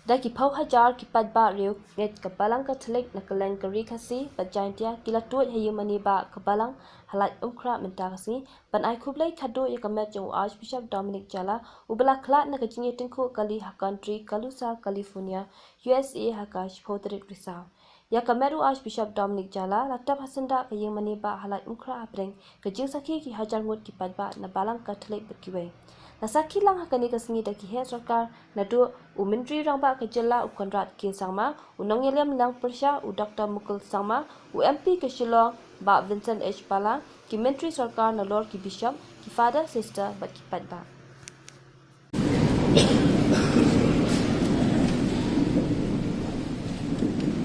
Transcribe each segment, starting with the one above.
Daki pau hajar ki padba riu get kapalang Katolik na kalengkari kasi pajaintia kilatut hayumani ba kapalang halat umkra menta kasi panai kublai khado ya kamet jong Archbishop Dominic Jala ubala klat na kajingi tingku kali ha country Kalusa California USA hakash potrik risau ya kameru Archbishop Dominic Jala latap hasanda kayumani ba halat umkra apreng kajing saki ki hajar ngut ki padba na balang Katolik berkiwe Nasaki lang hakani kasngi daki he sarkar nadu umintri rangba kejela ukandrat ke sangma unang yeliam lang persya u Dr. Mukul sangma u MP ke Shillong ba Vincent H. Pala ki mentri sarkar na Lord ki Bishop ki Father Sister ba ki padba.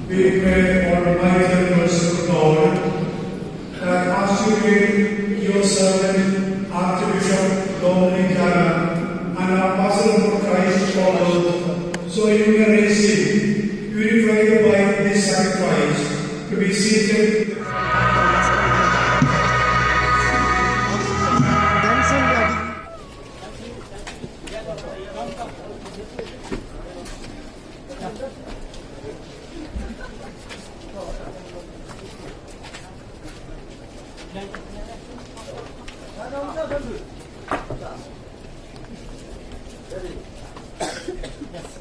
We pray for the mighty mercy of God that as you give your servant Archbishop Dominic Jala and our apostle of Christ followed, so you may receive, purified by this sacrifice, to be seated. Yes.